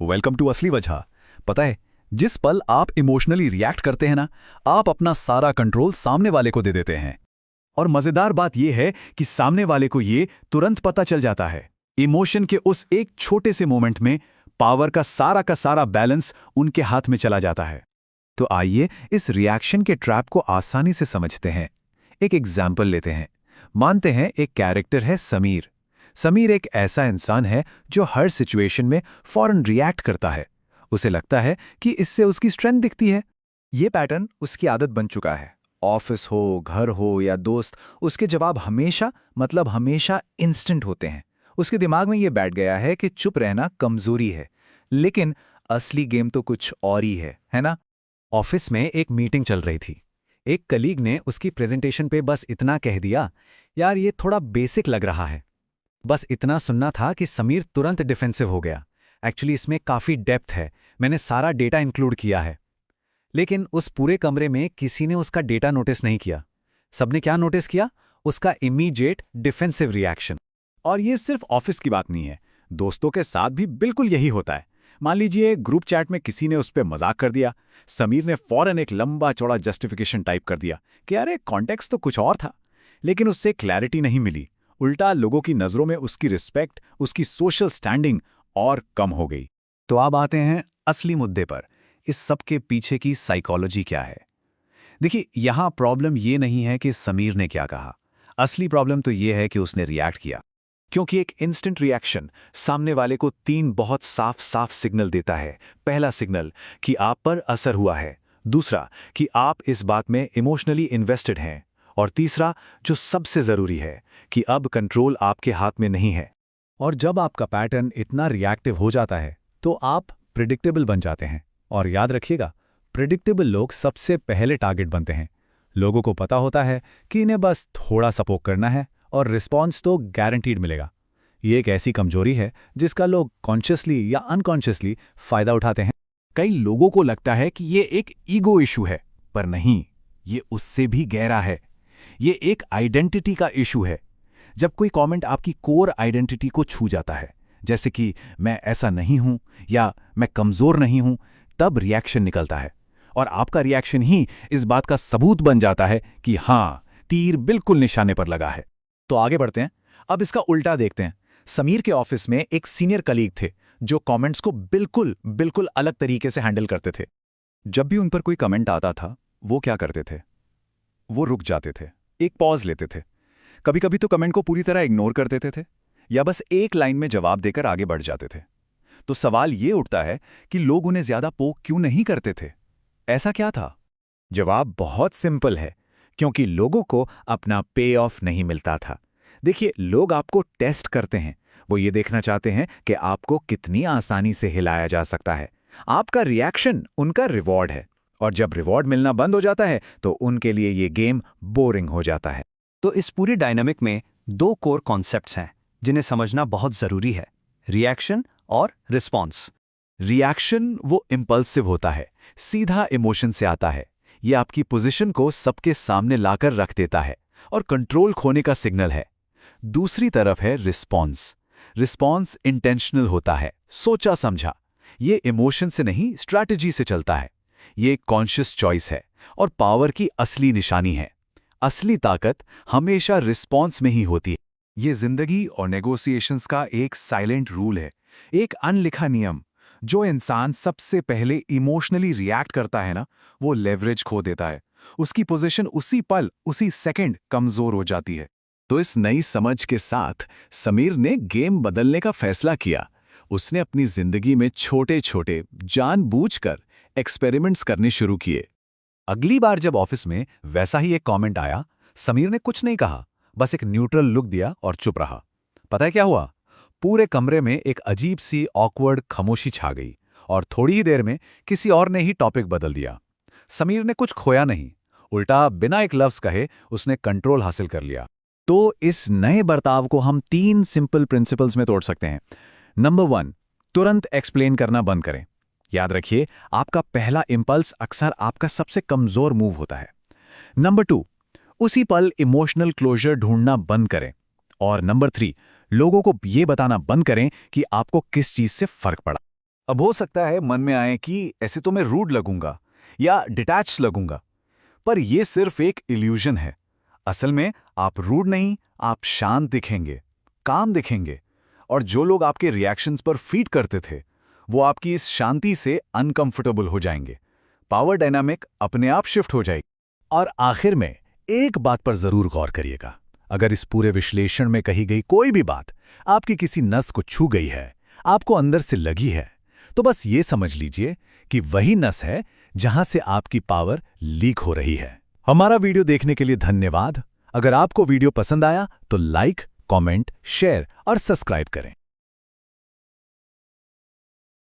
Welcome to असली वजह। पता है, जिस पल आप इमोशनली रिएक्ट करते हैं ना, आप अपना सारा कंट्रोल सामने वाले को दे देते हैं। और मजेदार बात यह है कि सामने वाले को ये तुरंत पता चल जाता है। इमोशन के उस एक छोटे से मोमेंट में पावर का सारा बैलेंस उनके हाथ में चला जाता है। तो आइए इस रिएक्शन के ट्रैप को आसानी से समझते हैं। एक एग्जाम्पल लेते हैं। मानते हैं एक कैरेक्टर है समीर। समीर एक ऐसा इंसान है जो हर सिचुएशन में फौरन रिएक्ट करता है। उसे लगता है कि इससे उसकी स्ट्रेंथ दिखती है। ये पैटर्न उसकी आदत बन चुका है। ऑफिस हो, घर हो या दोस्त, उसके जवाब हमेशा इंस्टेंट होते हैं। उसके दिमाग में ये बैठ गया है कि चुप रहना कमजोरी है। लेकिन असली गेम तो कुछ और ही है ना? ऑफिस में एक मीटिंग चल रही थी। एक कलीग ने उसकी प्रेजेंटेशन पे बस इतना कह दिया, यार ये थोड़ा बेसिक लग रहा है। बस इतना सुनना था कि समीर तुरंत डिफेंसिव हो गया। एक्चुअली इसमें काफ़ी डेप्थ है, मैंने सारा डेटा इंक्लूड किया है। लेकिन उस पूरे कमरे में किसी ने उसका डेटा नोटिस नहीं किया। सबने क्या नोटिस किया? उसका इमीडिएट डिफेंसिव रिएक्शन। और ये सिर्फ ऑफिस की बात नहीं है, दोस्तों के साथ भी बिल्कुल यही होता है। मान लीजिए ग्रुप चैट में किसी ने उस पर मजाक कर दिया। समीर ने फौरन एक लंबा चौड़ा जस्टिफिकेशन टाइप कर दिया कि अरे कॉन्टेक्स्ट तो कुछ और था। लेकिन उससे क्लैरिटी नहीं मिली। उल्टा लोगों की नज़रों में उसकी रिस्पेक्ट, उसकी सोशल स्टैंडिंग और कम हो गई। तो अब आते हैं असली मुद्दे पर। इस सब के पीछे की साइकोलॉजी क्या है? देखिए, यहां प्रॉब्लम ये नहीं है कि समीर ने क्या कहा। असली प्रॉब्लम तो ये है कि उसने रिएक्ट किया। क्योंकि एक इंस्टेंट रिएक्शन सामने वाले को 3 बहुत साफ सिग्नल देता है। पहला सिग्नल कि आप पर असर हुआ है, दूसरा कि आप इस बात में इमोशनली इन्वेस्टेड हैं, और तीसरा जो सबसे जरूरी है कि अब कंट्रोल आपके हाथ में नहीं है। और जब आपका पैटर्न इतना रिएक्टिव हो जाता है तो आप प्रिडिक्टेबल बन जाते हैं। और याद रखिएगा, प्रिडिक्टेबल लोग सबसे पहले टारगेट बनते हैं। लोगों को पता होता है कि इन्हें बस थोड़ा सपोर्ट करना है और रिस्पॉन्स तो गारंटीड मिलेगा। ये एक ऐसी कमजोरी है जिसका लोग कॉन्शियसली या अनकॉन्शियसली फायदा उठाते हैं। कई लोगों को लगता है कि ये एक ईगो इशू है, पर नहीं, ये उससे भी गहरा है। ये एक आइडेंटिटी का इशू है। जब कोई कमेंट आपकी कोर आइडेंटिटी को छू जाता है, जैसे कि मैं ऐसा नहीं हूं या मैं कमजोर नहीं हूं, तब रिएक्शन निकलता है। और आपका रिएक्शन ही इस बात का सबूत बन जाता है कि हां, तीर बिल्कुल निशाने पर लगा है। तो आगे बढ़ते हैं। अब इसका उल्टा देखते हैं। समीर के ऑफिस में एक सीनियर कलीग थे जो कमेंट्स को बिल्कुल अलग तरीके से हैंडल करते थे। जब भी उन पर कोई कमेंट आता था, वो क्या करते थे? वो रुक जाते थे, एक पॉज लेते थे। कभी कभी तो कमेंट को पूरी तरह इग्नोर कर देते थे या बस एक लाइन में जवाब देकर आगे बढ़ जाते थे। तो सवाल ये उठता है कि लोग उन्हें ज्यादा पोक क्यों नहीं करते थे? ऐसा क्या था? जवाब बहुत सिंपल है, क्योंकि लोगों को अपना पे ऑफ नहीं मिलता था। देखिए, लोग आपको टेस्ट करते हैं। वो ये देखना चाहते हैं कि आपको कितनी आसानी से हिलाया जा सकता है। आपका रिएक्शन उनका रिवॉर्ड है, और जब रिवॉर्ड मिलना बंद हो जाता है तो उनके लिए ये गेम बोरिंग हो जाता है। तो इस पूरी डायनामिक में 2 कोर कॉन्सेप्ट्स हैं जिन्हें समझना बहुत जरूरी है: रिएक्शन और रिस्पॉन्स। रिएक्शन वो इंपल्सिव होता है, सीधा इमोशन से आता है। ये आपकी पोजीशन को सबके सामने लाकर रख देता है और कंट्रोल खोने का सिग्नल है। दूसरी तरफ है रिस्पॉन्स। रिस्पॉन्स इंटेंशनल होता है, सोचा समझा। ये इमोशन से नहीं, स्ट्रैटेजी से चलता है। ये एक कॉन्शियस चॉइस है और पावर की असली निशानी है। असली ताकत हमेशा रिस्पॉन्स में ही होती है। ये जिंदगी और नेगोशिएशंस का एक साइलेंट रूल है, एक अनलिखा नियम। जो इंसान सबसे पहले इमोशनली रिएक्ट करता है ना, वो लेवरेज खो देता है। उसकी पोजीशन उसी पल, उसी सेकंड कमजोर हो जाती है। तो इस नई समझ के साथ समीर ने गेम बदलने का फैसला किया। उसने अपनी जिंदगी में छोटे-छोटे, जानबूझकर एक्सपेरिमेंट्स करने शुरू किए। अगली बार जब ऑफिस में वैसा ही एक कमेंट आया, समीर ने कुछ नहीं कहा, बस एक न्यूट्रल लुक दिया और चुप रहा। पता है क्या हुआ? पूरे कमरे में एक अजीब सी ऑकवर्ड खामोशी छा गई, और थोड़ी ही देर में किसी और ने ही टॉपिक बदल दिया। समीर ने कुछ खोया नहीं, उल्टा बिना एक लफ्ज कहे उसने कंट्रोल हासिल कर लिया। तो इस नए बर्ताव को हम 3 सिंपल प्रिंसिपल्स में तोड़ सकते हैं। नंबर 1, तुरंत एक्सप्लेन करना बंद करें। याद रखिए, आपका पहला इंपल्स अक्सर आपका सबसे कमजोर मूव होता है। नंबर 2, उसी पल इमोशनल क्लोजर ढूंढना बंद करें। और नंबर 3, लोगों को यह बताना बंद करें कि आपको किस चीज से फर्क पड़ा। अब हो सकता है मन में आए कि ऐसे तो मैं रूड लगूंगा या डिटैच लगूंगा, पर यह सिर्फ एक इल्यूजन है। असल में आप रूड नहीं, आप शांत दिखेंगे, काम दिखेंगे, और जो लोग आपके रिएक्शंस पर फीड करते थे वो आपकी इस शांति से अनकंफर्टेबल हो जाएंगे। पावर डायनामिक अपने आप शिफ्ट हो जाएगी। और आखिर में एक बात पर जरूर गौर करिएगा, अगर इस पूरे विश्लेषण में कही गई कोई भी बात आपकी किसी नस को छू गई है, आपको अंदर से लगी है, तो बस ये समझ लीजिए कि वही नस है जहां से आपकी पावर लीक हो रही है। हमारा वीडियो देखने के लिए धन्यवाद। अगर आपको वीडियो पसंद आया तो लाइक, कमेंट, शेयर और सब्सक्राइब करें।